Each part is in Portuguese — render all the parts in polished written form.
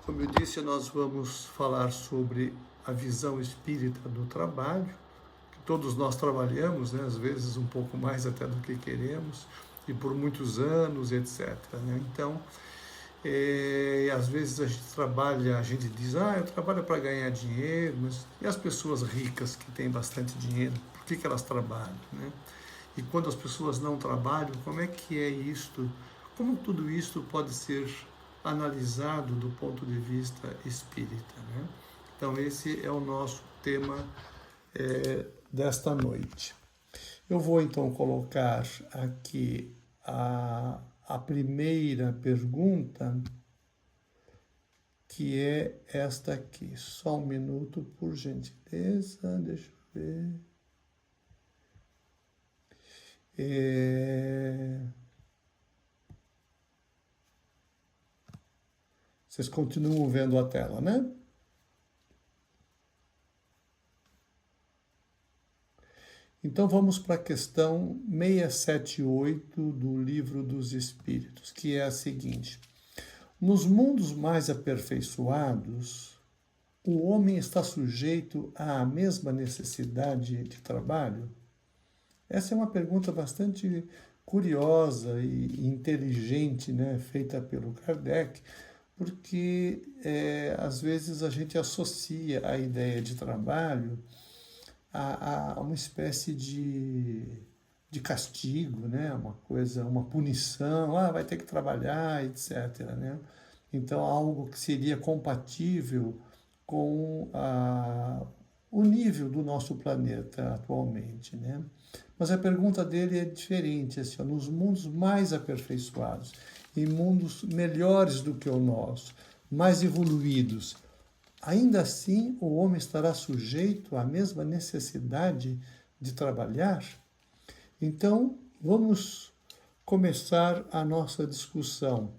Como eu disse, nós vamos falar sobre a visão espírita do trabalho, que todos nós trabalhamos, né? Às vezes um pouco mais até do que queremos, e por muitos anos, etc. Né? Então, às vezes a gente trabalha, a gente diz, eu trabalho para ganhar dinheiro, mas e as pessoas ricas que têm bastante dinheiro, por que elas trabalham? Né? E quando as pessoas não trabalham, como é que é isto? Como tudo isto pode ser analisado do ponto de vista espírita? Né? Então, esse é o nosso tema desta noite. Eu vou então colocar aqui a primeira pergunta, que é esta aqui. Só um minuto, por gentileza, deixa eu ver. Vocês continuam vendo a tela, né? Então vamos para a questão 678 do Livro dos Espíritos, que é a seguinte: nos mundos mais aperfeiçoados, o homem está sujeito à mesma necessidade de trabalho? Essa é uma pergunta bastante curiosa e inteligente, né, feita pelo Kardec, porque às vezes a gente associa a ideia de trabalho a uma espécie de castigo, né, uma coisa, uma punição, vai ter que trabalhar, etc. Né? Então, algo que seria compatível com o nível do nosso planeta atualmente, né? Mas a pergunta dele é diferente, assim, nos mundos mais aperfeiçoados, em mundos melhores do que o nosso, mais evoluídos, ainda assim o homem estará sujeito à mesma necessidade de trabalhar? Então, vamos começar a nossa discussão.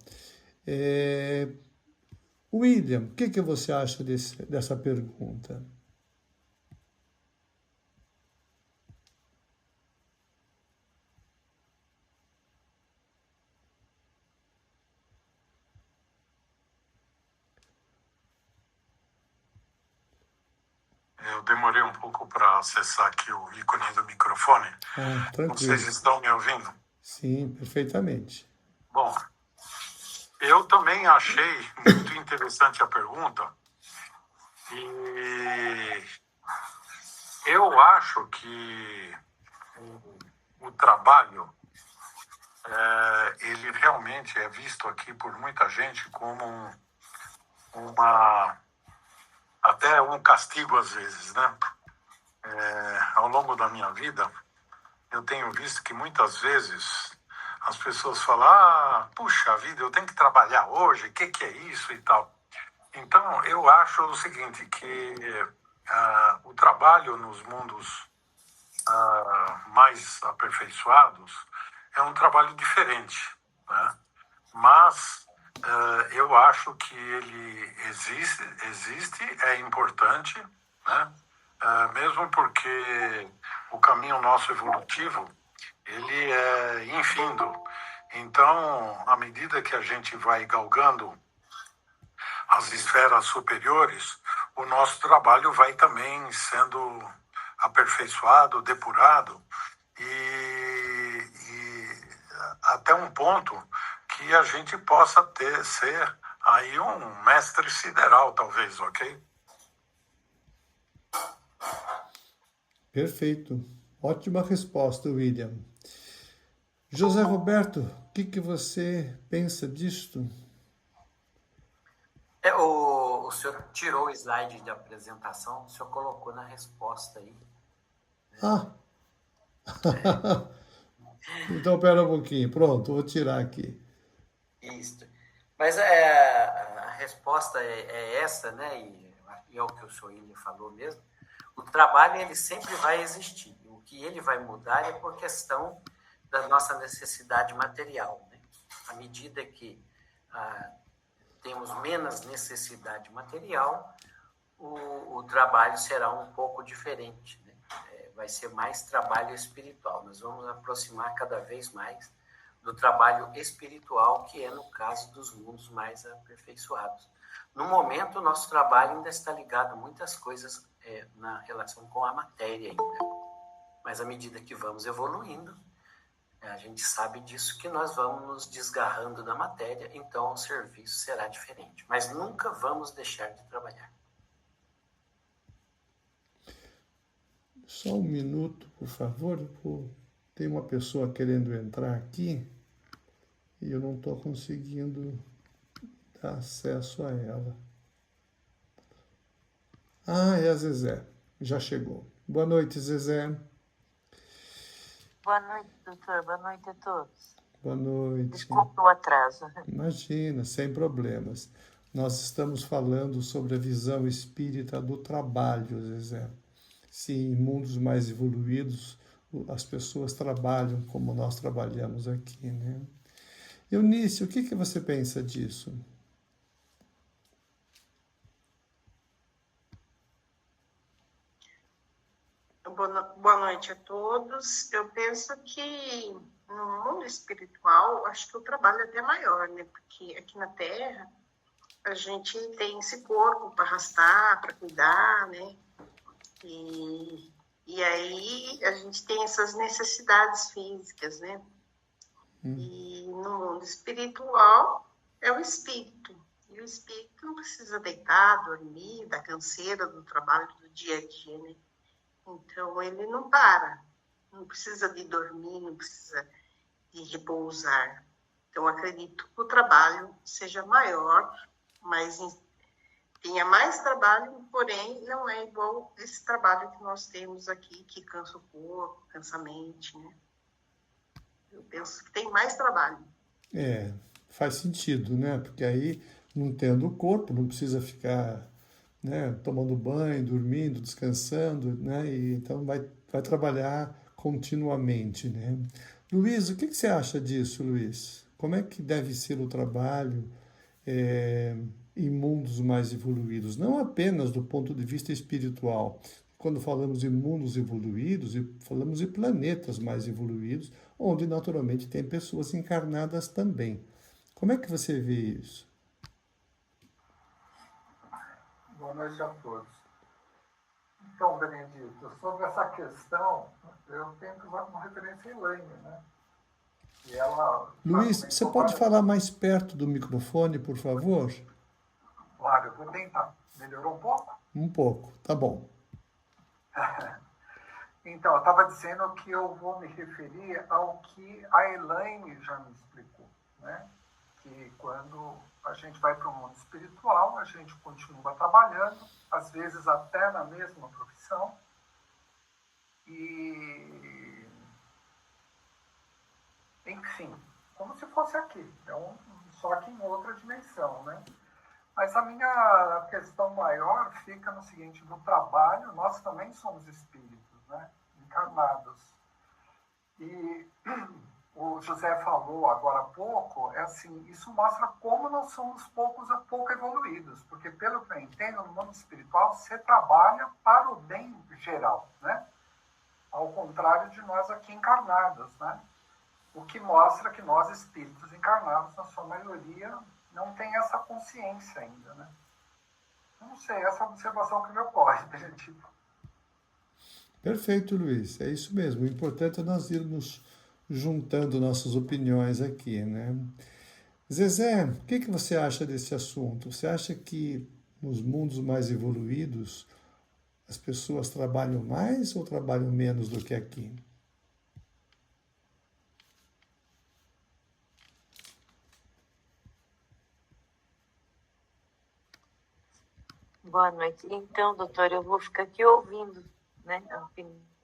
William, o que você acha dessa pergunta? Eu demorei um pouco para acessar aqui o ícone do microfone. Tranquilo. Vocês estão me ouvindo? Sim, perfeitamente. Bom, eu também achei muito interessante a pergunta. E eu acho que o trabalho, ele realmente é visto aqui por muita gente como até um castigo às vezes, né? Ao longo da minha vida, eu tenho visto que muitas vezes as pessoas falam, puxa vida, eu tenho que trabalhar hoje, o que é isso e tal. Então, eu acho o seguinte, que o trabalho nos mundos mais aperfeiçoados é um trabalho diferente, né? Mas eu acho que ele existe, é importante, né? Mesmo porque o caminho nosso evolutivo, ele é infindo. Então, à medida que a gente vai galgando as esferas superiores, o nosso trabalho vai também sendo aperfeiçoado, depurado, e até um ponto que a gente possa ser aí um mestre sideral, talvez, ok? Perfeito. Ótima resposta, William. José Roberto, o que você pensa disto? O senhor tirou o slide de apresentação, o senhor colocou na resposta aí. Então, pera um pouquinho. Pronto, vou tirar aqui. Isso. Mas a resposta é essa, né? E é o que o senhor William falou mesmo. O trabalho, ele sempre vai existir. O que ele vai mudar é por questão da nossa necessidade material, né? À medida que temos menos necessidade material, o trabalho será um pouco diferente, né? Vai ser mais trabalho espiritual. Nós vamos aproximar cada vez mais do trabalho espiritual, que é no caso dos mundos mais aperfeiçoados. No momento, o nosso trabalho ainda está ligado a muitas coisas na relação com a matéria ainda. Mas à medida que vamos evoluindo, a gente sabe disso, que nós vamos nos desgarrando da matéria, então o serviço será diferente. Mas nunca vamos deixar de trabalhar. Só um minuto, por favor. Tem uma pessoa querendo entrar aqui e eu não estou conseguindo dar acesso a ela. É a Zezé. Já chegou. Boa noite, Zezé. Boa noite, doutor. Boa noite a todos. Boa noite. Desculpa o atraso. Imagina, sem problemas. Nós estamos falando sobre a visão espírita do trabalho, Zezé. Se em mundos mais evoluídos as pessoas trabalham como nós trabalhamos aqui, né? Eunice, o que você pensa disso? Boa noite a todos. Eu penso que no mundo espiritual, acho que o trabalho é até maior, né? Porque aqui na Terra, a gente tem esse corpo para arrastar, para cuidar, né? E aí a gente tem essas necessidades físicas, né? E no mundo espiritual é o espírito. E o espírito não precisa deitar, dormir, da canseira do trabalho do dia a dia, né? Então ele não para, não precisa de dormir, não precisa de repousar. Então acredito que o trabalho seja maior, mas tenha mais trabalho, porém não é igual esse trabalho que nós temos aqui, que cansa o corpo, cansa a mente, né? Eu penso que tem mais trabalho. Faz sentido, né? Porque aí, não tendo o corpo, não precisa ficar, né, tomando banho, dormindo, descansando, né? E então vai trabalhar continuamente, né? Luiz, o que você acha disso, Luiz? Como é que deve ser o trabalho em mundos mais evoluídos, não apenas do ponto de vista espiritual. Quando falamos em mundos evoluídos, falamos em planetas mais evoluídos, onde naturalmente tem pessoas encarnadas também. Como é que você vê isso? Boa noite a todos. Então, Benedito, sobre essa questão, eu tenho que usar como referência a Elaine, né? E ela Luiz, você pode falar mais perto do microfone, por favor? Claro, eu vou tentar. Melhorou um pouco? Um pouco, tá bom. Então, eu estava dizendo que eu vou me referir ao que a Elaine já me explicou, né? Que quando a gente vai para o mundo espiritual, a gente continua trabalhando, às vezes até na mesma profissão, e enfim, como se fosse aqui, só que em outra dimensão, né? Mas a minha questão maior fica no seguinte: no trabalho, nós também somos espíritos, né? Encarnados. E o José falou agora há pouco, assim, isso mostra como nós somos pouco evoluídos, porque pelo que eu entendo, no mundo espiritual, você trabalha para o bem geral, né? Ao contrário de nós aqui encarnados, né? O que mostra que nós, espíritos encarnados, na sua maioria, não tem essa consciência ainda, né? Não sei, essa é a observação que me ocorre, Benedito. Perfeito, Luiz. É isso mesmo. O importante é nós irmos juntando nossas opiniões aqui, né? Zezé, o que você acha desse assunto? Você acha que nos mundos mais evoluídos as pessoas trabalham mais ou trabalham menos do que aqui? Boa noite. Então, doutor, eu vou ficar aqui ouvindo, né?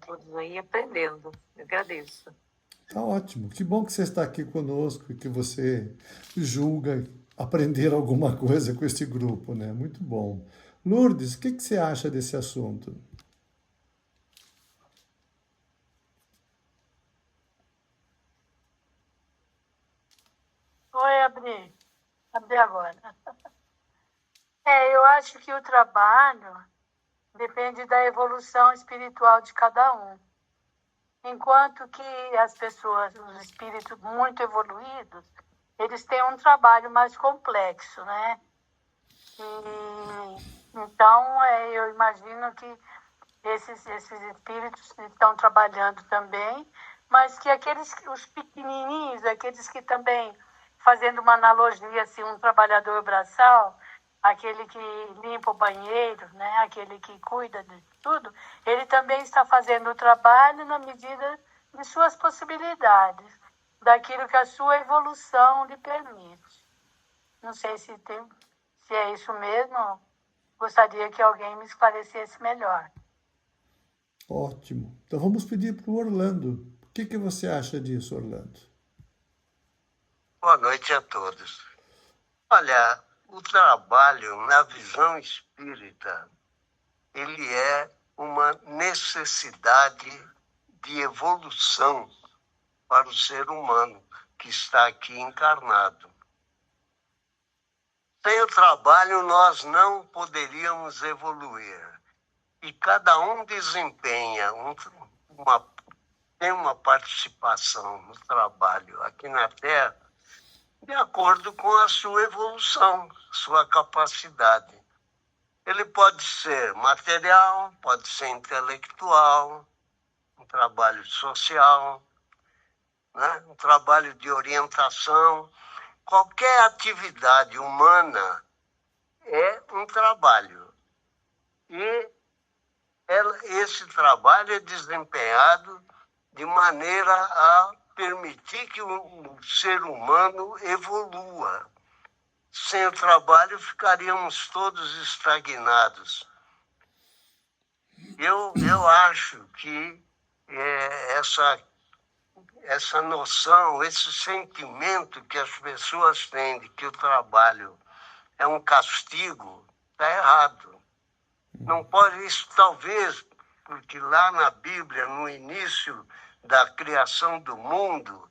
Todos aí aprendendo. Eu agradeço. Tá ótimo. Que bom que você está aqui conosco e que você julga aprender alguma coisa com esse grupo, né? Muito bom. Lourdes, o que você acha desse assunto? Oi, abri agora. Eu acho que o trabalho depende da evolução espiritual de cada um. enquanto que as pessoas, os espíritos muito evoluídos, eles têm um trabalho mais complexo, né? Então, eu imagino que esses espíritos estão trabalhando também, mas que os pequenininhos, aqueles que também, fazendo uma analogia, assim, um trabalhador braçal, aquele que limpa o banheiro, né? Aquele que cuida de tudo, ele também está fazendo o trabalho na medida de suas possibilidades, daquilo que a sua evolução lhe permite. Não sei se é isso mesmo. Gostaria que alguém me esclarecesse melhor. Ótimo. Então vamos pedir para o Orlando. O que você acha disso, Orlando? Boa noite a todos. Olha, o trabalho na visão espírita, ele é uma necessidade de evolução para o ser humano que está aqui encarnado. Sem o trabalho, nós não poderíamos evoluir. E cada um desempenha, tem uma participação no trabalho aqui na Terra de acordo com a sua evolução, sua capacidade. Ele pode ser material, pode ser intelectual, um trabalho social, né? Um trabalho de orientação. Qualquer atividade humana é um trabalho. E esse trabalho é desempenhado de maneira a permitir que o ser humano evolua. Sem o trabalho, ficaríamos todos estagnados. Eu acho que essa noção, esse sentimento que as pessoas têm de que o trabalho é um castigo, está errado. Não pode isso, talvez, porque lá na Bíblia, no início da criação do mundo,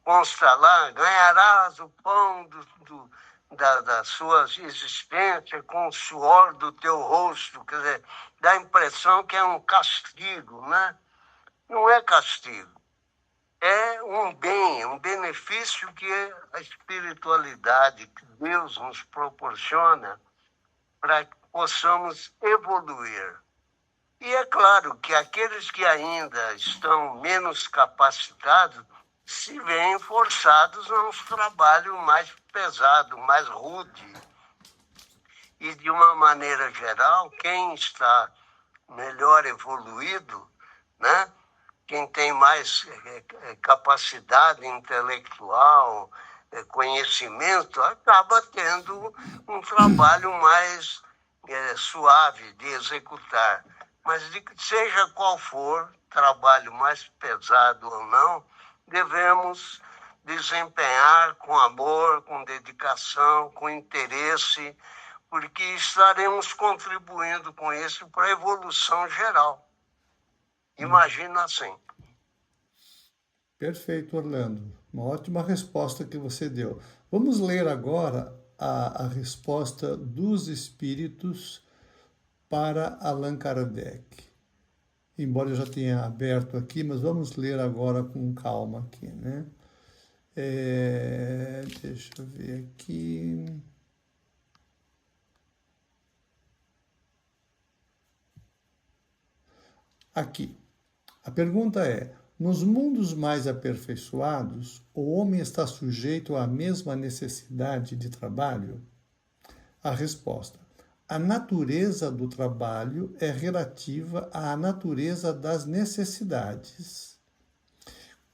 consta lá, ganharás o pão da sua existência com o suor do teu rosto. Quer dizer, dá a impressão que é um castigo, né? Não é castigo. É um bem, um benefício que a espiritualidade que Deus nos proporciona para que possamos evoluir. E é claro que aqueles que ainda estão menos capacitados se veem forçados a um trabalho mais pesado, mais rude. E, de uma maneira geral, quem está melhor evoluído, né? Quem tem mais capacidade intelectual, conhecimento, acaba tendo um trabalho mais suave de executar. Mas seja qual for, trabalho mais pesado ou não, devemos desempenhar com amor, com dedicação, com interesse, porque estaremos contribuindo com isso para a evolução geral. Imagina assim. Perfeito, Orlando. Uma ótima resposta que você deu. Vamos ler agora a resposta dos espíritos para Allan Kardec. Embora eu já tenha aberto aqui, mas vamos ler agora com calma aqui, né? Deixa eu ver aqui. Aqui. A pergunta é: nos mundos mais aperfeiçoados, o homem está sujeito à mesma necessidade de trabalho? A resposta: a natureza do trabalho é relativa à natureza das necessidades.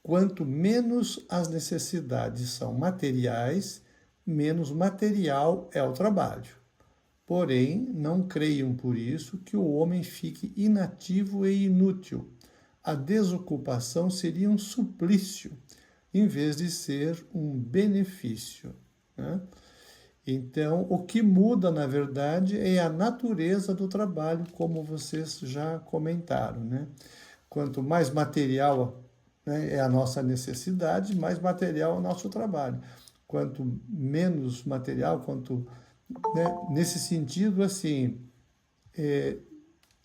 Quanto menos as necessidades são materiais, menos material é o trabalho. Porém, não creiam por isso que o homem fique inativo e inútil. A desocupação seria um suplício, em vez de ser um benefício, né? Então, o que muda, na verdade, é a natureza do trabalho, como vocês já comentaram, né? Quanto mais material, né, é a nossa necessidade, mais material é o nosso trabalho. Quanto menos material, né, nesse sentido, assim,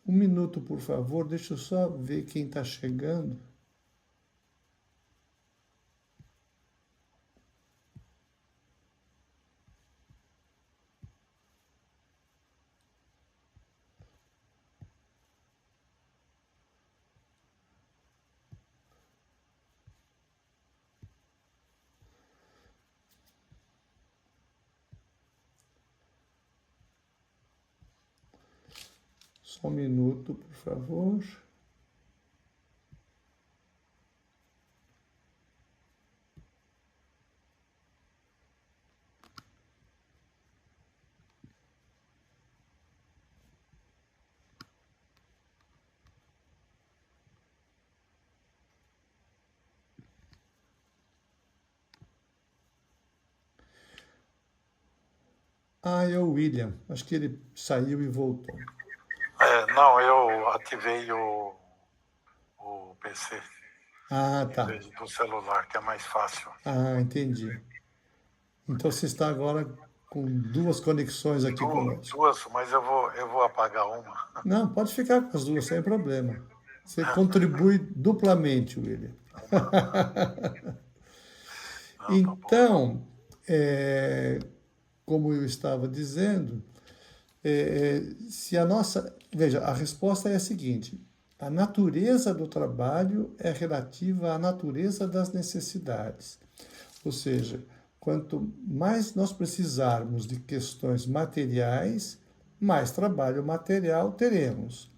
um minuto, por favor, deixa eu só ver quem está chegando. Só um minuto, por favor. Ah, é o William. Acho que ele saiu e voltou. Não, eu ativei o PC Ah, em tá. vez do celular, que é mais fácil. Ah, entendi. Então você está agora com duas conexões aqui conosco. Duas, mas eu vou apagar uma. Não, pode ficar com as duas, sem problema. Você contribui duplamente, William. Então, como eu estava dizendo, se a nossa. Veja, a resposta é a seguinte: a natureza do trabalho é relativa à natureza das necessidades. Ou seja, quanto mais nós precisarmos de questões materiais, mais trabalho material teremos.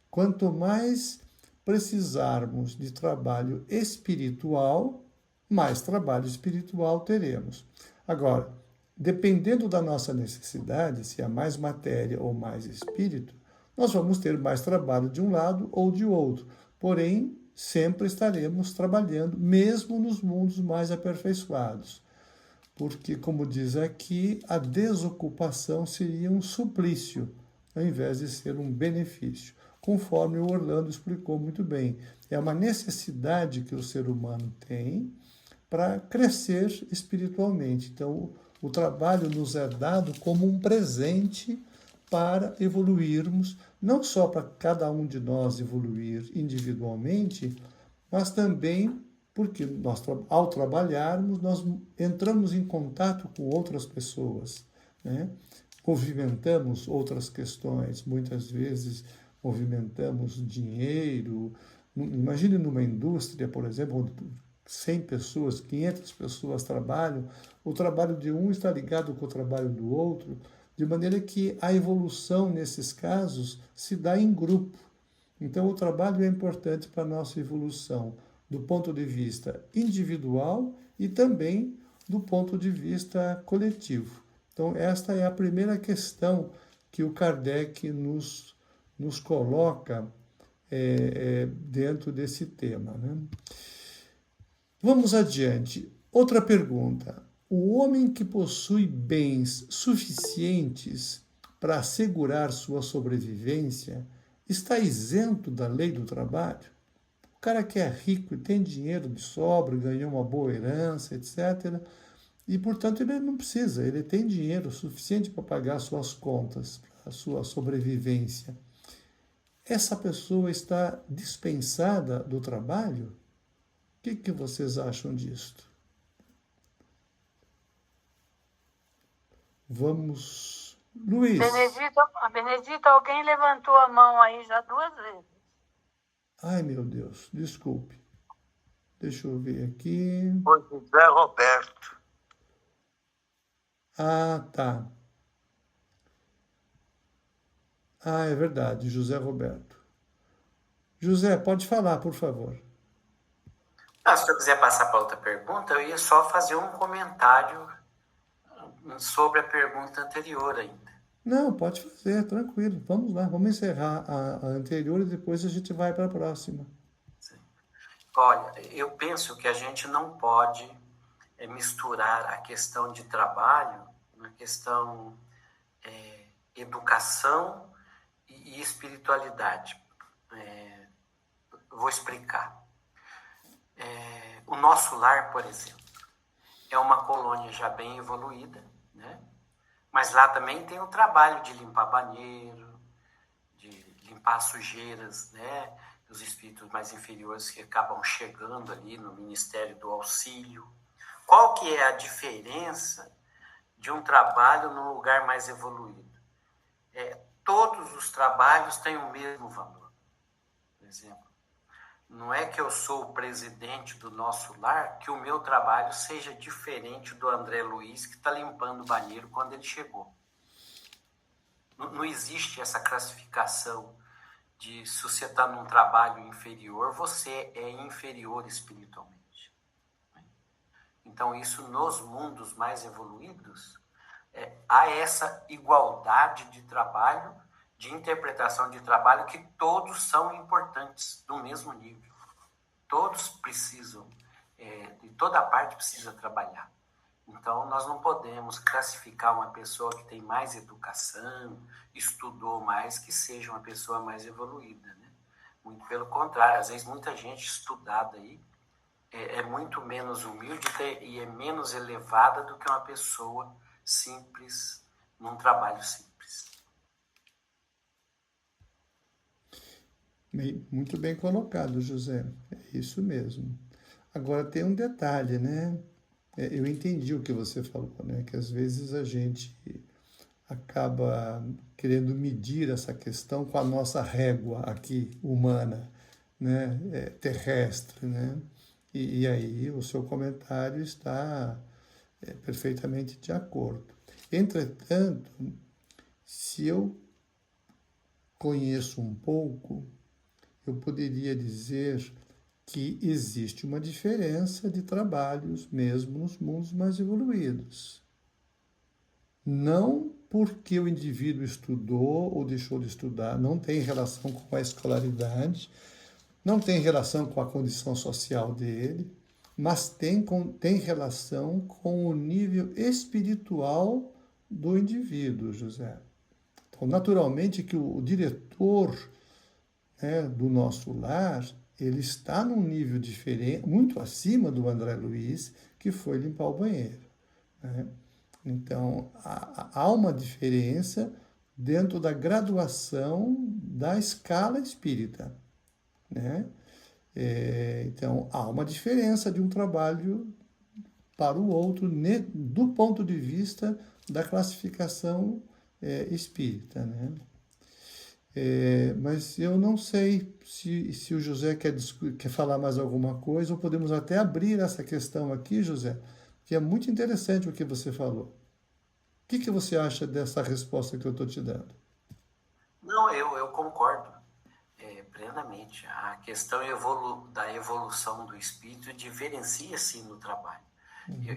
Quanto mais precisarmos de trabalho espiritual, mais trabalho espiritual teremos. Agora, dependendo da nossa necessidade, se é mais matéria ou mais espírito, nós vamos ter mais trabalho de um lado ou de outro. Porém, sempre estaremos trabalhando, mesmo nos mundos mais aperfeiçoados. Porque, como diz aqui, a desocupação seria um suplício, ao invés de ser um benefício. Conforme o Orlando explicou muito bem, é uma necessidade que o ser humano tem para crescer espiritualmente. Então, o trabalho nos é dado como um presente para evoluirmos, não só para cada um de nós evoluir individualmente, mas também porque nós, ao trabalharmos, nós entramos em contato com outras pessoas, né? Movimentamos outras questões, muitas vezes movimentamos dinheiro. Imagine numa indústria, por exemplo, onde 100 pessoas, 500 pessoas trabalham, o trabalho de um está ligado com o trabalho do outro, de maneira que a evolução, nesses casos, se dá em grupo. Então, o trabalho é importante para a nossa evolução, do ponto de vista individual e também do ponto de vista coletivo. Então, esta é a primeira questão que o Kardec nos coloca dentro desse tema, né? Vamos adiante. Outra pergunta. O homem que possui bens suficientes para assegurar sua sobrevivência está isento da lei do trabalho? O cara que é rico e tem dinheiro de sobra, ganhou uma boa herança, etc. E, portanto, ele não precisa, ele tem dinheiro suficiente para pagar suas contas, a sua sobrevivência. Essa pessoa está dispensada do trabalho? O que vocês acham disto? Vamos. Luiz. Benedito, alguém levantou a mão aí já 2 vezes. Ai, meu Deus, desculpe. Deixa eu ver aqui. Foi José Roberto. Ah, tá. Ah, é verdade, José Roberto. José, pode falar, por favor. Se eu quiser passar para outra pergunta, eu ia só fazer um comentário sobre a pergunta anterior ainda. Não, pode fazer, tranquilo. Vamos lá, vamos encerrar a anterior e depois a gente vai para a próxima. Sim. Olha, eu penso que a gente não pode misturar a questão de trabalho, a questão educação e espiritualidade. Vou explicar. O nosso lar, por exemplo, é uma colônia já bem evoluída, né? Mas lá também tem o trabalho de limpar banheiro, de limpar sujeiras, né? Os espíritos mais inferiores que acabam chegando ali no Ministério do Auxílio. Qual que é a diferença de um trabalho num lugar mais evoluído? Todos os trabalhos têm o mesmo valor. Por exemplo, não é que eu sou o presidente do nosso lar, que o meu trabalho seja diferente do André Luiz, que está limpando o banheiro quando ele chegou. Não existe essa classificação de se você está num trabalho inferior, você é inferior espiritualmente. Então, isso nos mundos mais evoluídos, há essa igualdade de trabalho, de interpretação de trabalho, que todos são importantes do mesmo nível. Todos precisam, de toda parte precisa trabalhar. Então, nós não podemos classificar uma pessoa que tem mais educação, estudou mais, que seja uma pessoa mais evoluída, né? Muito pelo contrário, às vezes muita gente estudada aí é muito menos humilde e é menos elevada do que uma pessoa simples, num trabalho simples. Muito bem colocado, José. É isso mesmo. Agora tem um detalhe, né? Eu entendi o que você falou, né? Que às vezes a gente acaba querendo medir essa questão com a nossa régua aqui, humana, né? Terrestre, né? E aí o seu comentário está perfeitamente de acordo. Entretanto, se eu conheço um pouco, eu poderia dizer que existe uma diferença de trabalhos mesmo nos mundos mais evoluídos. Não porque o indivíduo estudou ou deixou de estudar, não tem relação com a escolaridade, não tem relação com a condição social dele, mas tem relação com o nível espiritual do indivíduo, José. Então, naturalmente que o diretor, né, do nosso lar, ele está num nível diferente, muito acima do André Luiz, que foi limpar o banheiro, né? Então, há uma diferença dentro da graduação da escala espírita, né? Então, há uma diferença de um trabalho para o outro, do ponto de vista da classificação espírita, né? Mas eu não sei se o José quer falar mais alguma coisa, ou podemos até abrir essa questão aqui, José, que é muito interessante o que você falou. O que você acha dessa resposta que eu estou te dando? Não, eu concordo plenamente. A questão da evolução do espírito diferencia-se no trabalho.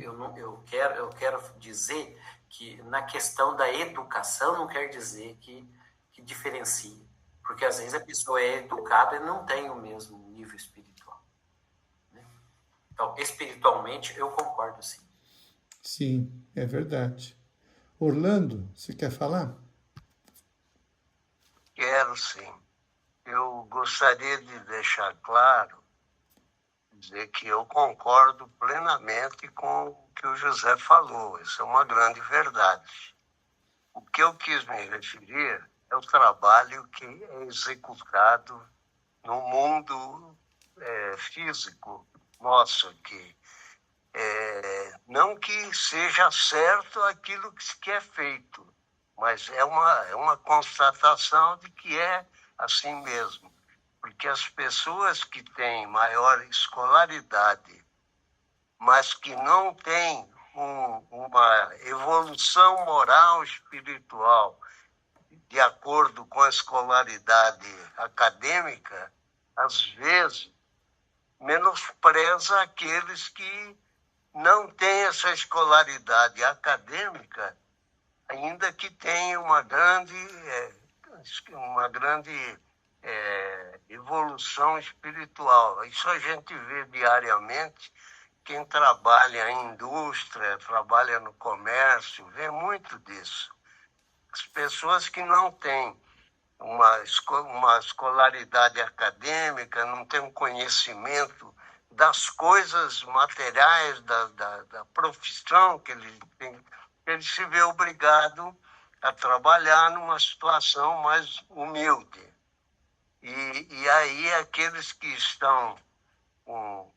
Eu quero dizer que na questão da educação não quer dizer que diferencia, porque às vezes a pessoa é educada e não tem o mesmo nível espiritual, né? Então, espiritualmente, eu concordo, sim. Sim, é verdade. Orlando, você quer falar? Quero, sim. Eu gostaria de deixar claro, dizer que eu concordo plenamente com o que o José falou. Isso é uma grande verdade. O que eu quis me referir é o trabalho que é executado no mundo físico nosso aqui. Não que seja certo aquilo que é feito, mas é uma constatação de que é assim mesmo. Porque as pessoas que têm maior escolaridade, mas que não têm uma evolução moral espiritual de acordo com a escolaridade acadêmica, às vezes menospreza aqueles que não têm essa escolaridade acadêmica, ainda que tenham uma grande evolução espiritual. Isso a gente vê diariamente. Quem trabalha em indústria, trabalha no comércio, vê muito disso. As pessoas que não têm uma escolaridade acadêmica, não têm um conhecimento das coisas materiais, da profissão que ele tem, ele se vê obrigado a trabalhar numa situação mais humilde. E aí aqueles que estão com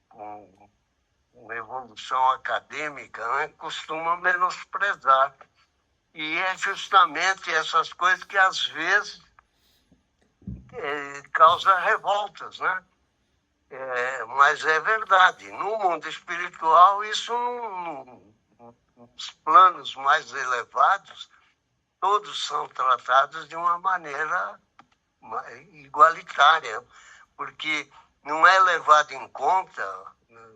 uma evolução acadêmica, né, costumam menosprezar. E é justamente essas coisas que às vezes causam revoltas, né? Mas é verdade. No mundo espiritual, isso nos planos mais elevados, todos são tratados de uma maneira igualitária, porque não é levado em conta,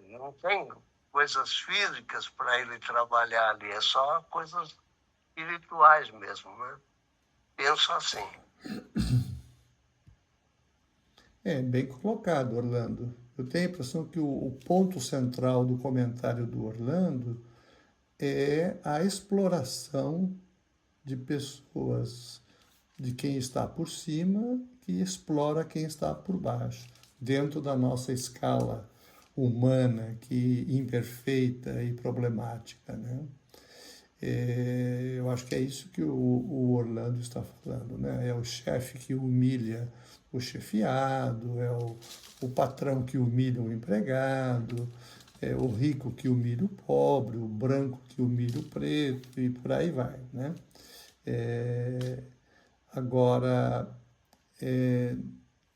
não tem coisas físicas para ele trabalhar ali, é só coisas espirituais mesmo, né? Penso assim. Bem colocado, Orlando. Eu tenho a impressão que o ponto central do comentário do Orlando é a exploração de pessoas, de quem está por cima, que explora quem está por baixo, dentro da nossa escala humana, que imperfeita e problemática, né? Eu acho que é isso que o Orlando está falando, né? É o chefe que humilha o chefiado, é o patrão que humilha o empregado, é o rico que humilha o pobre, o branco que humilha o preto e por aí vai, né? Agora,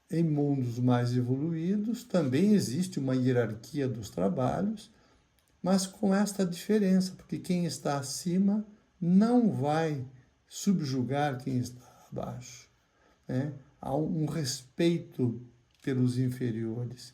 em mundos mais evoluídos, também existe uma hierarquia dos trabalhos, mas com esta diferença, porque quem está acima não vai subjugar quem está abaixo, né? Há um respeito pelos inferiores,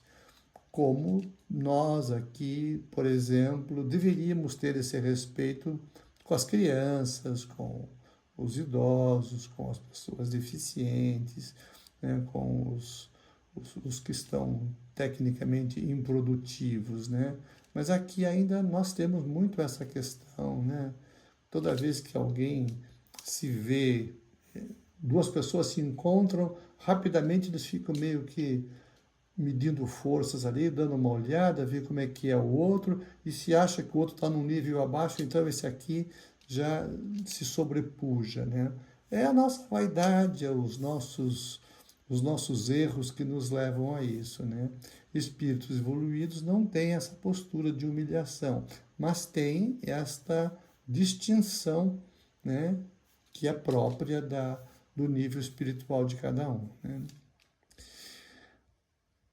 como nós aqui, por exemplo, deveríamos ter esse respeito com as crianças, com os idosos, com as pessoas deficientes, né? Com os que estão tecnicamente improdutivos, né? Mas aqui ainda nós temos muito essa questão, né? Toda vez que alguém se vê, duas pessoas se encontram, rapidamente eles ficam meio que medindo forças ali, dando uma olhada, ver como é que é o outro, e se acha que o outro está num nível abaixo, então esse aqui já se sobrepuja, né? É a nossa vaidade, os nossos erros que nos levam a isso, né? Espíritos evoluídos não têm essa postura de humilhação, mas têm esta distinção, né, que é própria do nível espiritual de cada um, né?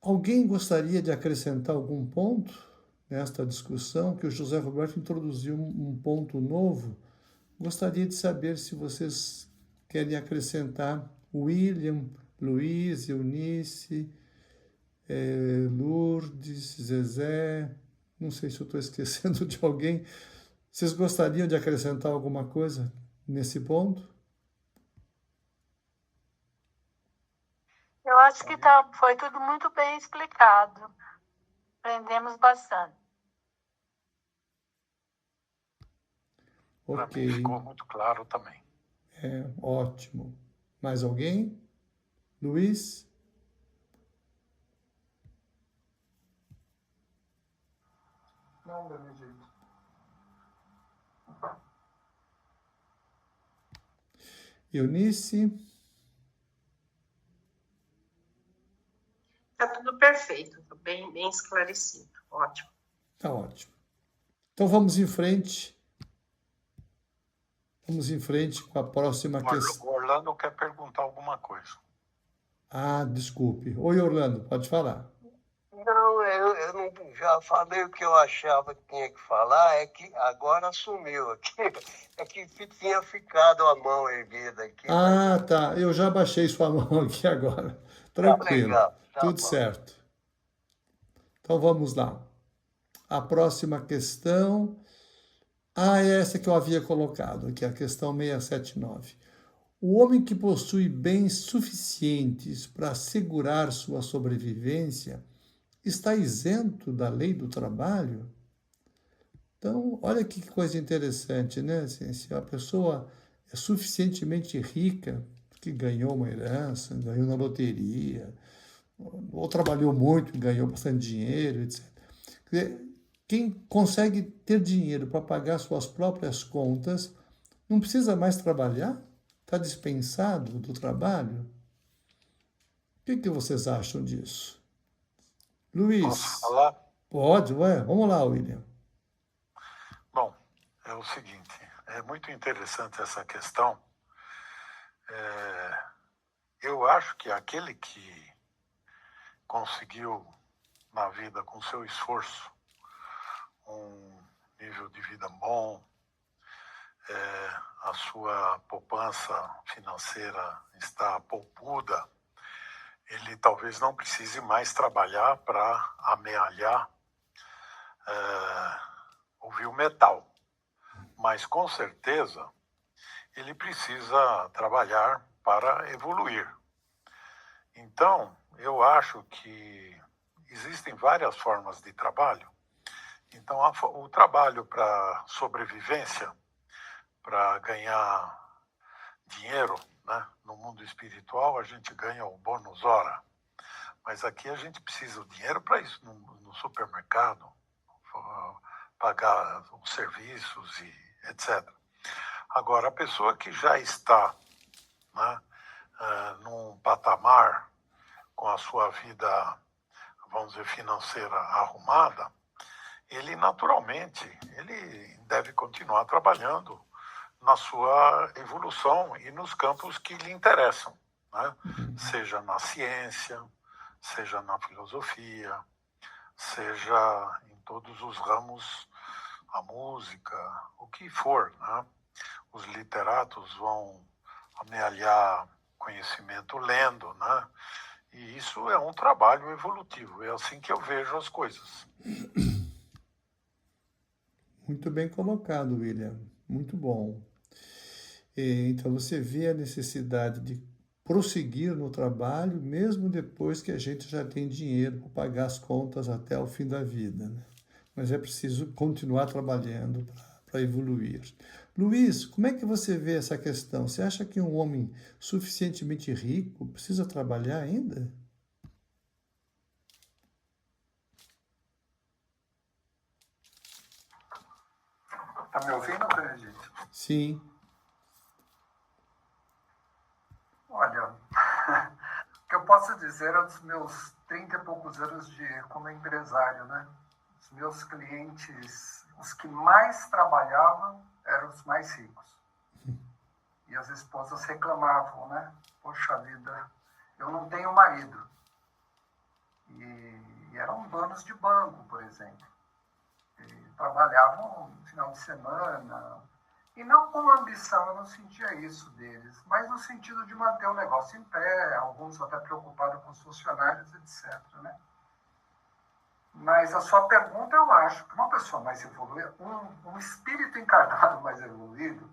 Alguém gostaria de acrescentar algum ponto nesta discussão? Que o José Roberto introduziu um ponto novo. Gostaria de saber se vocês querem acrescentar. William, Luiz, Eunice, Lourdes, Zezé, não sei se eu estou esquecendo de alguém. Vocês gostariam de acrescentar alguma coisa nesse ponto? Eu acho que foi tudo muito bem explicado. Aprendemos bastante. Para mim ficou muito claro também. Ótimo. Mais alguém? Luiz? Não, Benedito. Eunice? Está tudo perfeito, tá bem esclarecido. Ótimo. Tá ótimo. Então vamos em frente. Vamos em frente com a próxima questão. O Orlando quer perguntar alguma coisa. Ah, desculpe. Oi, Orlando, pode falar. Não, eu não, já falei o que eu achava que tinha que falar, é que agora sumiu aqui. É que tinha ficado a mão erguida aqui. Ah, tá. Eu já baixei sua mão aqui agora. Tranquilo. Legal, Tudo bom. certo. Então vamos lá. A próxima questão. É essa que eu havia colocado aqui, a questão 679. O homem que possui bens suficientes para assegurar sua sobrevivência está isento da lei do trabalho? Então, olha que coisa interessante, né? Se a pessoa é suficientemente rica, que ganhou uma herança, ganhou na loteria, ou trabalhou muito e ganhou bastante dinheiro, etc. Quer dizer, quem consegue ter dinheiro para pagar suas próprias contas não precisa mais trabalhar? Está dispensado do trabalho? O que vocês acham disso? Luiz? Posso falar? Pode, ué. Vamos lá, William. Bom, é o seguinte, é muito interessante essa questão. Eu acho que aquele que conseguiu na vida, com seu esforço, um nível de vida bom, a sua poupança financeira está poupuda, ele talvez não precise mais trabalhar para amealhar o vil metal. Mas, com certeza, ele precisa trabalhar para evoluir. Então, eu acho que existem várias formas de trabalho. Então, o trabalho para sobrevivência, para ganhar dinheiro, né? No mundo espiritual, a gente ganha o bônus hora. Mas aqui a gente precisa do dinheiro para isso, no supermercado, pagar os serviços e etc. Agora, a pessoa que já está, né, num patamar com a sua vida, vamos dizer, financeira arrumada, ele naturalmente ele deve continuar trabalhando na sua evolução e nos campos que lhe interessam, né? Seja na ciência, seja na filosofia, seja em todos os ramos, a música, o que for, né? Os literatos vão amealhar conhecimento lendo, né? E isso é um trabalho evolutivo, é assim que eu vejo as coisas. Muito bem colocado, William. Muito bom. Então, você vê a necessidade de prosseguir no trabalho, mesmo depois que a gente já tem dinheiro para pagar as contas até o fim da vida, né? Mas é preciso continuar trabalhando para evoluir. Luiz, como é que você vê essa questão? Você acha que um homem suficientemente rico precisa trabalhar ainda? Tá me ouvindo, Benedito? Sim. Olha, o que eu posso dizer é dos meus 30 e poucos anos como empresário, né? Os meus clientes, os que mais trabalhavam, eram os mais ricos. E as esposas reclamavam, né? Poxa vida, eu não tenho marido. E eram donos de banco, por exemplo. E trabalhavam no final de semana. E não com ambição, eu não sentia isso deles, mas no sentido de manter o negócio em pé, alguns até preocupados com os funcionários, etc., né? Mas a sua pergunta, eu acho que uma pessoa mais evoluída, um espírito encarnado mais evoluído,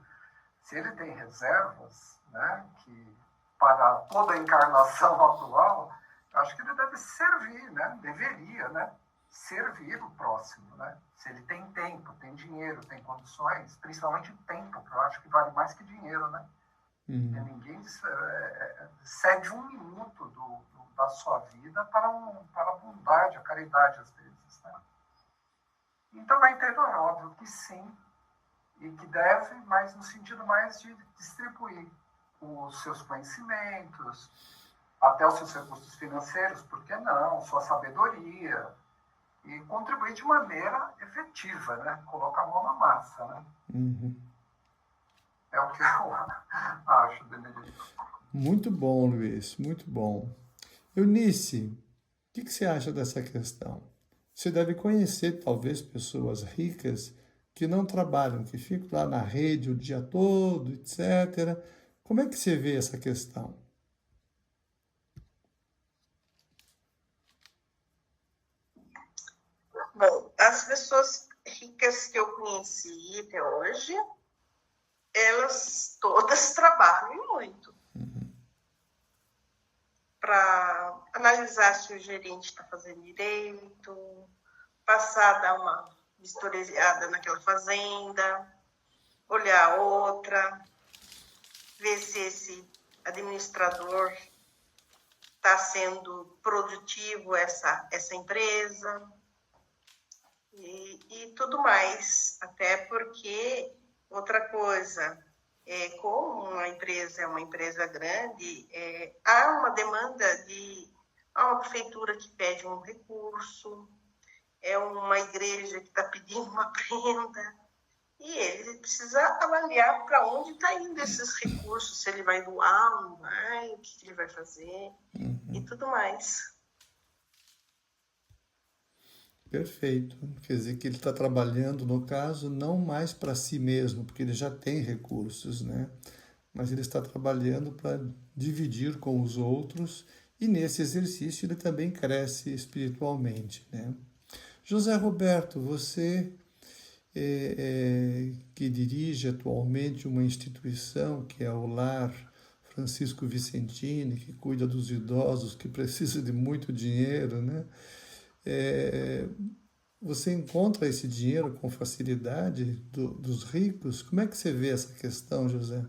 se ele tem reservas, né, que para toda a encarnação atual, eu acho que ele deve servir, né, deveria, né, servir o próximo, né? Se ele tem tempo, tem dinheiro, tem condições, principalmente tempo, que eu acho que vale mais que dinheiro, né? Porque ninguém cede um minuto da sua vida para a bondade, a caridade, às vezes, né? Então, vai ter, é óbvio que sim, e que deve, mas no sentido mais de distribuir os seus conhecimentos, até os seus recursos financeiros, por que não, sua sabedoria, e contribuir de maneira efetiva, né? Colocar a mão na massa, né? É o que eu acho, Benedito. Muito bom, Luiz, muito bom. Eunice, o que você acha dessa questão? Você deve conhecer, talvez, pessoas ricas que não trabalham, que ficam lá na rede o dia todo, etc. Como é que você vê essa questão? Bom, as pessoas ricas que eu conheci até hoje, elas todas trabalham muito para analisar se o gerente está fazendo direito, passar, dar uma vistoriada naquela fazenda, olhar outra, ver se esse administrador está sendo produtivo essa empresa e tudo mais. Até porque, outra coisa, como uma empresa é uma empresa grande, há uma demanda há uma prefeitura que pede um recurso, é uma igreja que está pedindo uma prenda, e ele precisa avaliar para onde está indo esses recursos, se ele vai doar ou não vai, o que ele vai fazer e tudo mais. Perfeito. Quer dizer que ele está trabalhando, no caso, não mais para si mesmo, porque ele já tem recursos, né? Mas ele está trabalhando para dividir com os outros E nesse exercício ele também cresce espiritualmente, né? José Roberto, você que dirige atualmente uma instituição que é o Lar Francisco Vicentini, que cuida dos idosos que precisam de muito dinheiro, né? Você encontra esse dinheiro com facilidade dos ricos? Como é que você vê essa questão, José?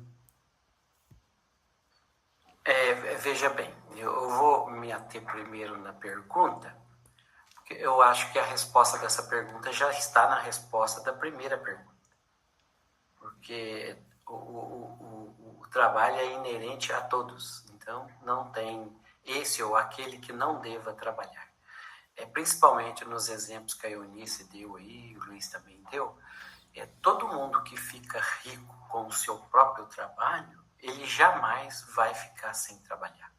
Veja bem, eu vou me ater primeiro na pergunta, porque eu acho que a resposta dessa pergunta já está na resposta da primeira pergunta. Porque o trabalho é inerente a todos, então não tem esse ou aquele que não deva trabalhar. Principalmente nos exemplos que a Eunice deu aí, o Luiz também deu, todo mundo que fica rico com o seu próprio trabalho, ele jamais vai ficar sem trabalhar,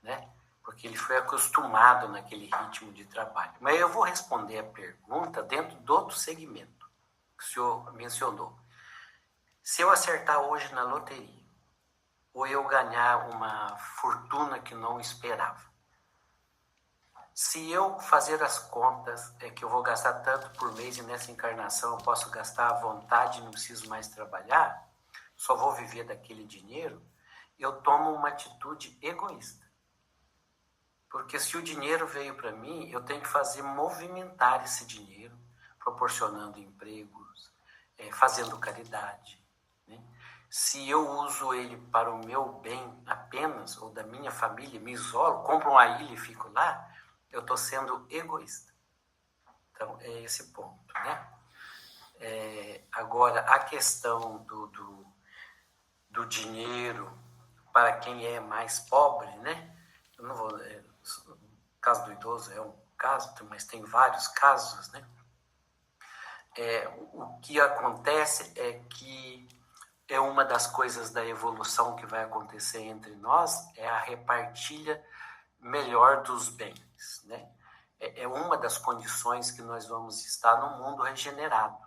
né? Porque ele foi acostumado naquele ritmo de trabalho. Mas eu vou responder a pergunta dentro do outro segmento que o senhor mencionou. Se eu acertar hoje na loteria, ou eu ganhar uma fortuna que não esperava, se eu fazer as contas, que eu vou gastar tanto por mês e nessa encarnação eu posso gastar à vontade, não preciso mais trabalhar, só vou viver daquele dinheiro, eu tomo uma atitude egoísta. Porque se o dinheiro veio para mim, eu tenho que fazer movimentar esse dinheiro, proporcionando empregos, fazendo caridade, né? Se eu uso ele para o meu bem apenas, ou da minha família, me isolo, compro uma ilha e fico lá, eu estou sendo egoísta. Então, é esse ponto, né? Agora, a questão do dinheiro para quem é mais pobre, né? Eu não vou... o caso do idoso é um caso, mas tem vários casos, né? O que acontece é que uma das coisas da evolução que vai acontecer entre nós é a repartilha melhor dos bens, né? É uma das condições que nós vamos estar no mundo regenerado.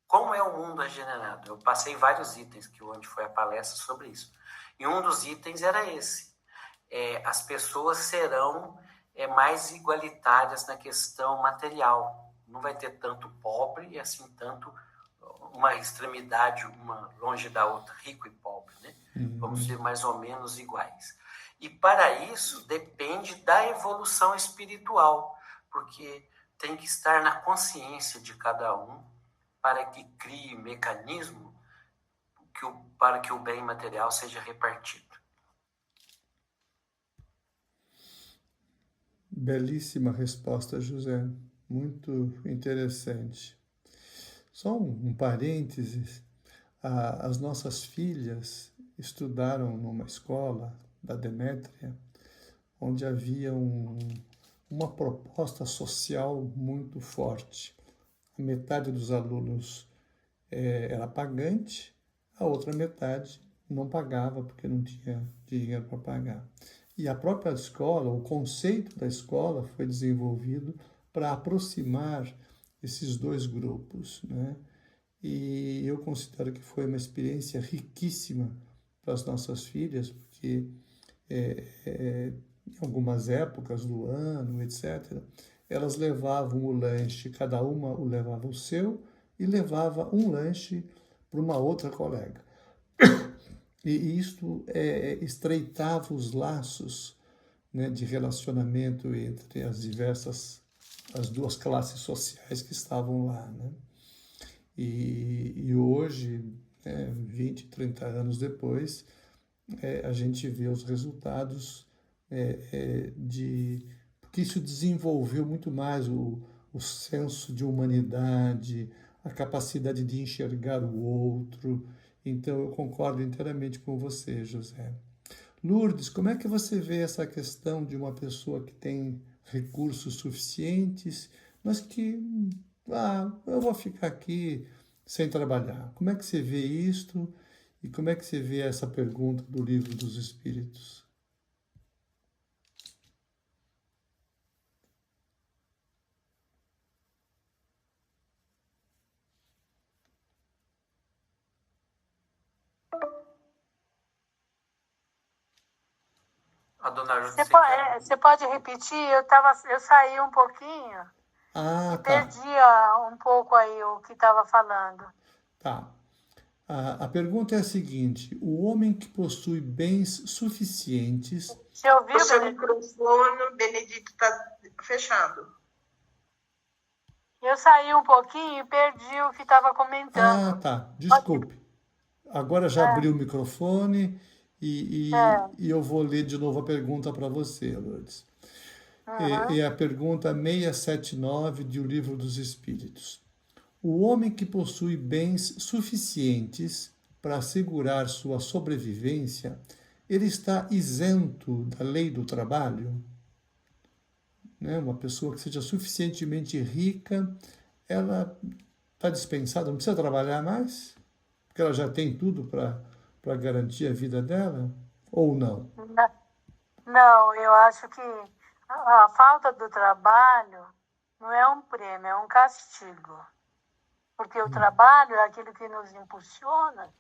Como é o mundo regenerado? Eu passei vários itens onde foi a palestra sobre isso. E um dos itens era esse. As pessoas serão mais igualitárias na questão material. Não vai ter tanto pobre e assim tanto uma extremidade, uma longe da outra, rico e pobre, né? Vamos ser mais ou menos iguais. E para isso depende da evolução espiritual, porque tem que estar na consciência de cada um para que crie mecanismo para que o bem material seja repartido. Belíssima resposta, José. Muito interessante. Só um parênteses. As nossas filhas estudaram numa escola da Demétria, onde havia uma proposta social muito forte. A metade dos alunos era pagante, a outra metade não pagava porque não tinha dinheiro para pagar. E a própria escola, o conceito da escola foi desenvolvido para aproximar esses dois grupos, né? E eu considero que foi uma experiência riquíssima para as nossas filhas, porque em algumas épocas do ano, etc., elas levavam o lanche, cada uma levava o seu e levava um lanche para uma outra colega. E isto estreitava os laços, né, de relacionamento entre as duas classes sociais que estavam lá, né? E hoje, 20, 30 anos depois, a gente vê os resultados porque isso desenvolveu muito mais o senso de humanidade, a capacidade de enxergar o outro. Então, eu concordo inteiramente com você, José. Lourdes, como é que você vê essa questão de uma pessoa que tem recursos suficientes, mas que, eu vou ficar aqui sem trabalhar? Como é que você vê isto e como é que você vê essa pergunta do Livro dos Espíritos? A dona Ajuda Você pode repetir? Eu saí um pouquinho Ah, e tá. perdi um pouco aí o que estava falando. Tá. A pergunta é a seguinte: o homem que possui bens suficientes. Você ouviu, O seu Benedito? microfone, Benedito, está fechado. Eu saí um pouquinho e perdi o que estava comentando. Ah, tá. Desculpe. Agora já abri o microfone e eu vou ler de novo a pergunta para você, Lourdes. É a pergunta 679 do Livro dos Espíritos. O homem que possui bens suficientes para assegurar sua sobrevivência, ele está isento da lei do trabalho? Né? Uma pessoa que seja suficientemente rica, ela está dispensada, não precisa trabalhar mais? Porque ela já tem tudo para garantir a vida dela? Ou não? Não, eu acho que a falta do trabalho não é um prêmio, é um castigo. Porque o trabalho é aquilo que nos impulsiona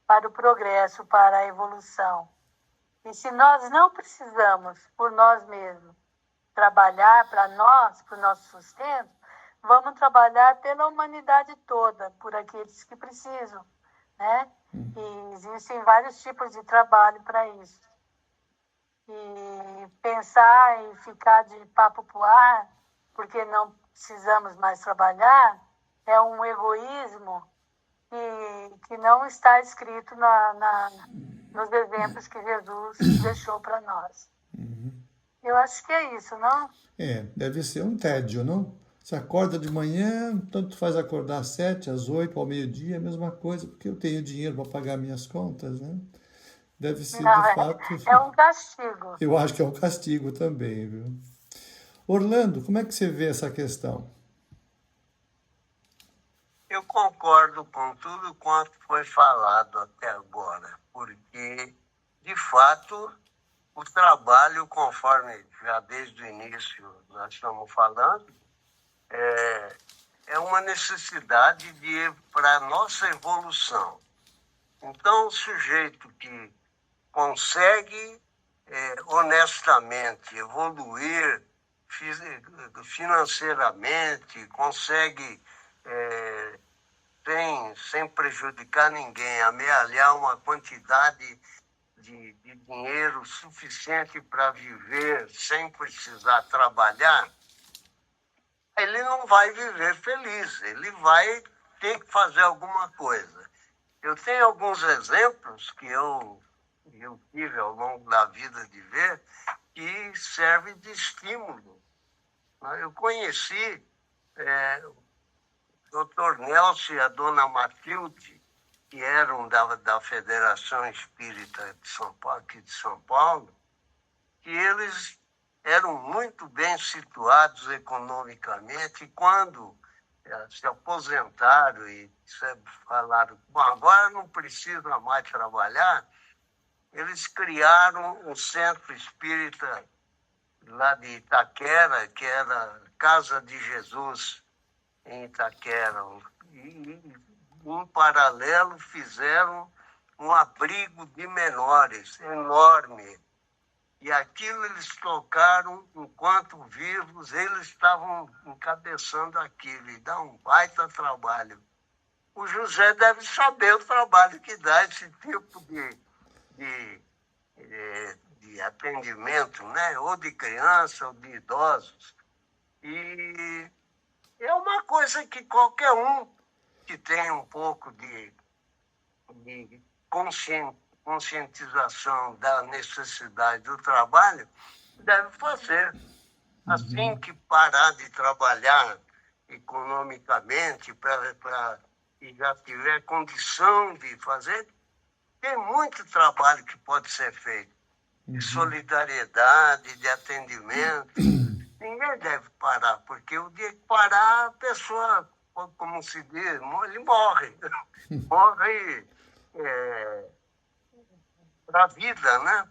para o progresso, para a evolução. E se nós não precisamos, por nós mesmos, trabalhar para nós, para o nosso sustento, vamos trabalhar pela humanidade toda, por aqueles que precisam, né? E existem vários tipos de trabalho para isso. E pensar em ficar de papo pro ar, porque não precisamos mais trabalhar, é um egoísmo que não está escrito nos exemplos que Jesus deixou para nós. Eu acho que é isso, não? Deve ser um tédio, não? Você acorda de manhã, tanto faz acordar às 7, às 8, ao meio-dia, a mesma coisa, porque eu tenho dinheiro para pagar minhas contas, né? Deve ser, Não, de fato... é um castigo. Eu acho que é um castigo também, viu? Orlando, como é que você vê essa questão? Eu concordo com tudo quanto foi falado até agora, porque, de fato, o trabalho, conforme já desde o início nós estamos falando, é uma necessidade para a nossa evolução. Então, o sujeito que consegue honestamente evoluir financeiramente, consegue, sem prejudicar ninguém, amealhar uma quantidade de dinheiro suficiente para viver sem precisar trabalhar, ele não vai viver feliz, ele vai ter que fazer alguma coisa. Eu tenho alguns exemplos que eu tive ao longo da vida de ver que servem de estímulo. Eu conheci o Dr. Nelson e a Dona Matilde, que eram da Federação Espírita de São Paulo, aqui de São Paulo, que eles eram muito bem situados economicamente, e quando se aposentaram e falaram, bom, agora não precisa mais trabalhar, eles criaram um centro espírita lá de Itaquera, que era Casa de Jesus, em Itaquera. E, em paralelo, fizeram um abrigo de menores enorme. E aquilo eles tocaram enquanto vivos, eles estavam encabeçando aquilo, e dá um baita trabalho. O José deve saber o trabalho que dá esse tipo de atendimento, né? Ou de criança, ou de idosos. E é uma coisa que qualquer um que tem um pouco de conscientização da necessidade do trabalho deve fazer. Assim que parar de trabalhar economicamente e já tiver condição de fazer, tem muito trabalho que pode ser feito. De solidariedade, de atendimento. Ninguém deve parar, porque o dia que parar, a pessoa, como se diz, ele morre. Morre para a vida, né?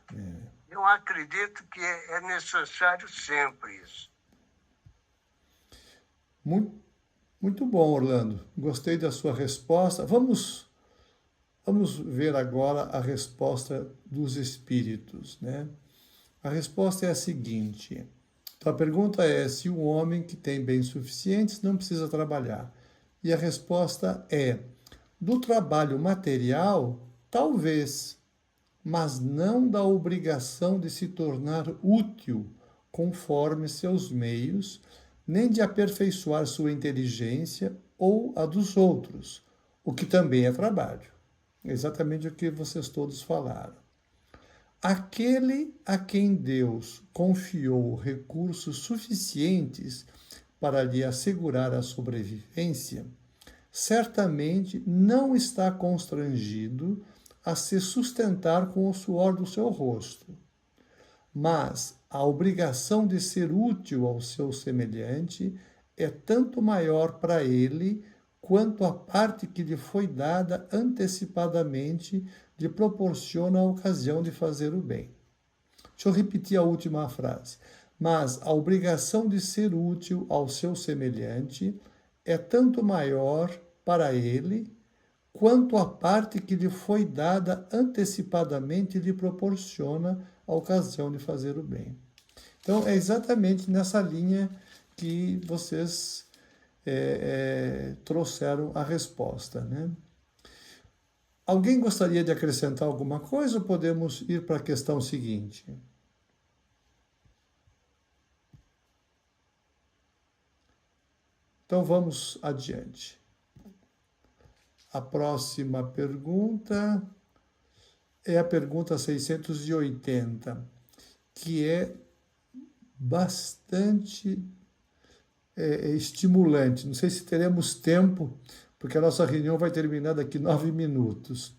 Eu acredito que é necessário sempre isso. Muito bom, Orlando. Gostei da sua resposta. Vamos ver agora a resposta dos espíritos, né? A resposta é a seguinte. Então, a pergunta é se o homem que tem bens suficientes não precisa trabalhar. E a resposta é, do trabalho material, talvez, mas não da obrigação de se tornar útil conforme seus meios, nem de aperfeiçoar sua inteligência ou a dos outros, o que também é trabalho. Exatamente o que vocês todos falaram. Aquele a quem Deus confiou recursos suficientes para lhe assegurar a sobrevivência, certamente não está constrangido a se sustentar com o suor do seu rosto. Mas a obrigação de ser útil ao seu semelhante é tanto maior para ele quanto a parte que lhe foi dada antecipadamente lhe proporciona a ocasião de fazer o bem. Deixa eu repetir a última frase. Mas a obrigação de ser útil ao seu semelhante é tanto maior para ele quanto a parte que lhe foi dada antecipadamente lhe proporciona a ocasião de fazer o bem. Então, é exatamente nessa linha que vocês trouxeram a resposta, né? Alguém gostaria de acrescentar alguma coisa ou podemos ir para a questão seguinte? Então, vamos adiante. A próxima pergunta é a pergunta 680, que é bastante estimulante. Não sei se teremos tempo, porque a nossa reunião vai terminar daqui 9 minutos.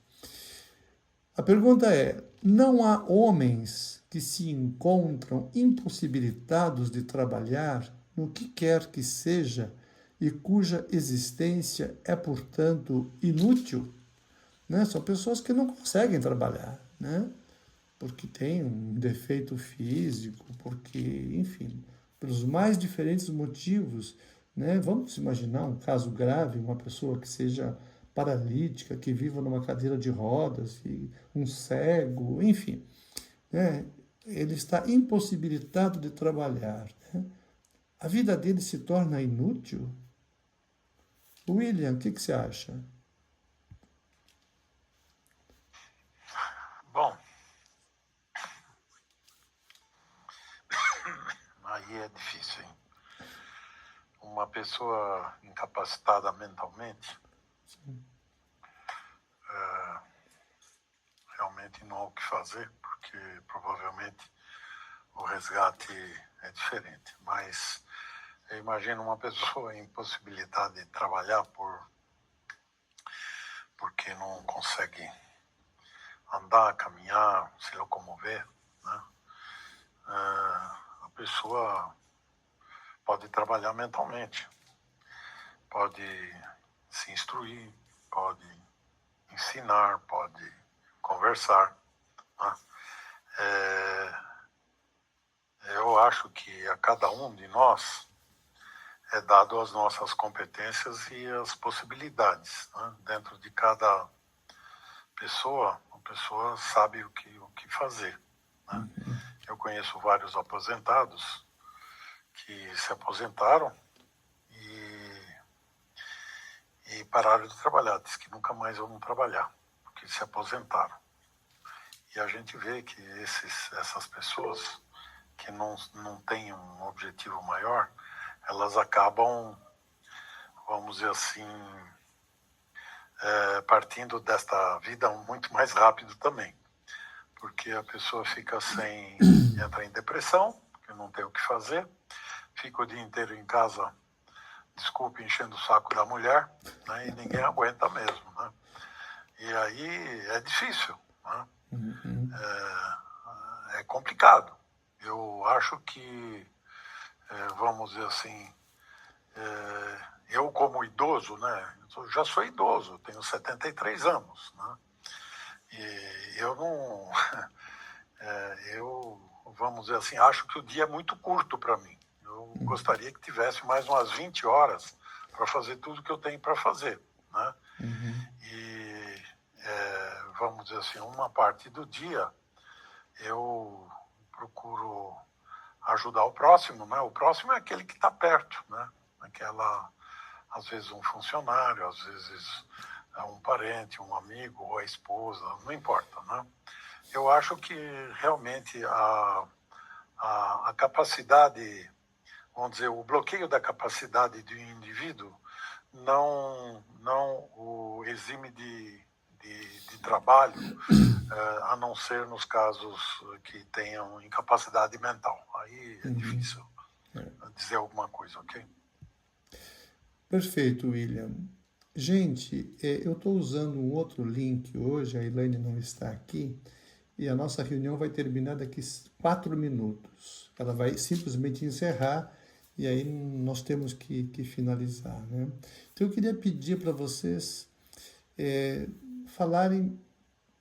A pergunta é: não há homens que se encontram impossibilitados de trabalhar no que quer que seja e cuja existência é, portanto, inútil? Né? São pessoas que não conseguem trabalhar, né? Porque têm um defeito físico, porque, enfim, pelos mais diferentes motivos, né? Vamos imaginar um caso grave, uma pessoa que seja paralítica, que viva numa cadeira de rodas, e um cego, enfim, né? Ele está impossibilitado de trabalhar, né? A vida dele se torna inútil? William, o que você acha? Bom, aí é difícil, hein? Uma pessoa incapacitada mentalmente, realmente não há o que fazer, porque provavelmente o resgate é diferente. Mas eu imagino uma pessoa impossibilitada de trabalhar porque não consegue andar, caminhar, se locomover, né? A pessoa pode trabalhar mentalmente, pode se instruir, pode ensinar, pode conversar, né? Eu acho que a cada um de nós é dado as nossas competências e as possibilidades, né? Dentro de cada pessoa, a pessoa sabe o que fazer, né? Eu conheço vários aposentados que se aposentaram e pararam de trabalhar. Diz que nunca mais vão trabalhar, porque se aposentaram. E a gente vê que essas pessoas que não têm um objetivo maior, elas acabam, vamos dizer assim, partindo desta vida muito mais rápido também. Porque a pessoa entra em depressão, porque não tem o que fazer, fica o dia inteiro em casa, desculpe, enchendo o saco da mulher, né? E ninguém aguenta mesmo, né? E aí é difícil, né? É complicado. Eu acho que, vamos dizer assim, eu como idoso, né? Eu já sou idoso, tenho 73 anos, né? E eu não... vamos dizer assim, acho que o dia é muito curto para mim. Eu gostaria que tivesse mais umas 20 horas para fazer tudo que eu tenho para fazer, né? Vamos dizer assim, uma parte do dia eu procuro ajudar o próximo, né? O próximo é aquele que está perto, né? Às vezes um funcionário, às vezes um parente, um amigo, ou a esposa, não importa, né? Eu acho que realmente a capacidade, vamos dizer, o bloqueio da capacidade do indivíduo não o exime de trabalho, a não ser nos casos que tenham incapacidade mental. Aí é difícil dizer alguma coisa, ok? Perfeito, William. Gente, eu estou usando um outro link hoje, a Elaine não está aqui, e a nossa reunião vai terminar daqui 4 minutos. Ela vai simplesmente encerrar e aí nós temos que finalizar, né? Então eu queria pedir para vocês falarem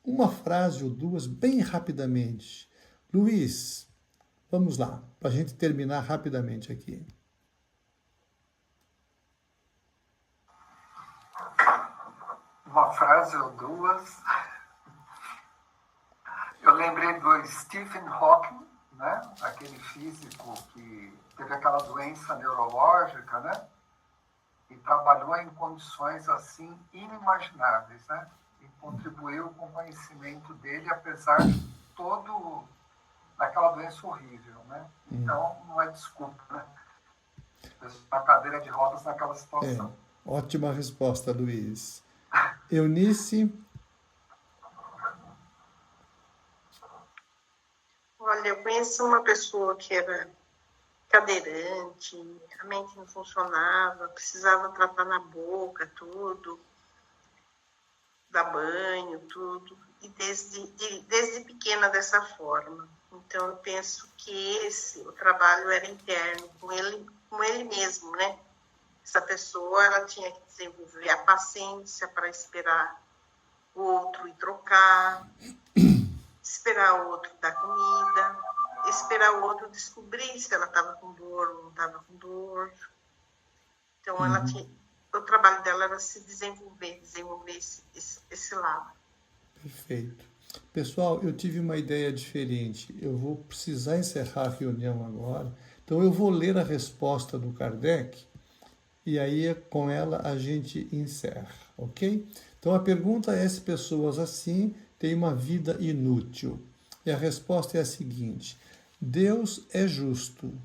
uma frase ou duas bem rapidamente. Luiz, vamos lá, para a gente terminar rapidamente aqui. Uma frase ou duas. Eu lembrei do Stephen Hawking, né? Aquele físico que teve aquela doença neurológica, né? E trabalhou em condições assim inimagináveis, né? E contribuiu com o conhecimento dele, apesar de todo daquela doença horrível, né? Então, não é desculpa, né? Na cadeira de rodas naquela situação. Ótima resposta, Luiz. Eunice? Olha, eu conheci uma pessoa que era cadeirante, a mente não funcionava, precisava tratar na boca, tudo, dar banho, tudo, e desde pequena dessa forma. Então, eu penso que o trabalho era interno, com ele mesmo, né? Essa pessoa, ela tinha que desenvolver a paciência para esperar o outro ir trocar, esperar o outro dar comida, esperar o outro descobrir se ela estava com dor ou não estava com dor. Então, o trabalho dela era se desenvolver esse lado. Perfeito. Pessoal, eu tive uma ideia diferente. Eu vou precisar encerrar a reunião agora, então eu vou ler a resposta do Kardec e aí com ela a gente encerra, ok? Então a pergunta é se pessoas assim têm uma vida inútil. E a resposta é a seguinte: Deus é justo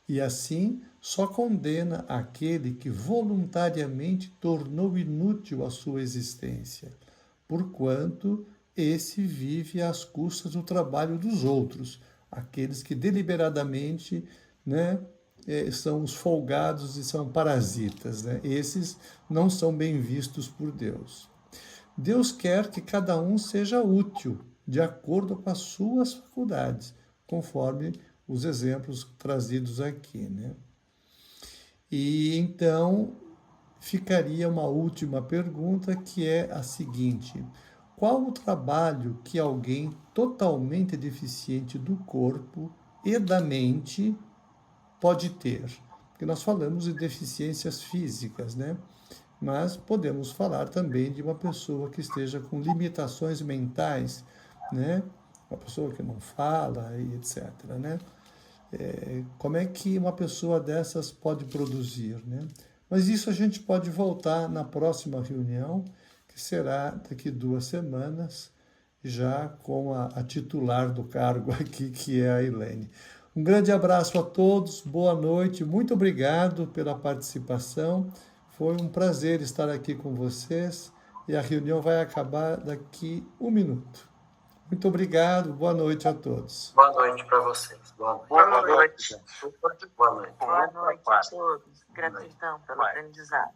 e assim só condena aquele que voluntariamente tornou inútil a sua existência, porquanto esse vive às custas do trabalho dos outros, aqueles que deliberadamente, né, são os folgados e são parasitas, né? Esses não são bem vistos por Deus. Deus quer que cada um seja útil, de acordo com as suas faculdades, conforme os exemplos trazidos aqui, né? E então ficaria uma última pergunta, que é a seguinte: qual o trabalho que alguém totalmente deficiente do corpo e da mente pode ter? Porque nós falamos de deficiências físicas, né? Mas podemos falar também de uma pessoa que esteja com limitações mentais, né? Uma pessoa que não fala e etc, né? Como é que uma pessoa dessas pode produzir, né? Mas isso a gente pode voltar na próxima reunião, que será daqui 2 semanas, já com a titular do cargo aqui, que é a Elaine. Um grande abraço a todos, boa noite, muito obrigado pela participação. Foi um prazer estar aqui com vocês e a reunião vai acabar daqui 1 minuto. Muito obrigado, boa noite a todos. Boa noite para vocês. Boa noite. Boa noite. Boa noite. Boa noite a todos. Gratidão pelo aprendizado.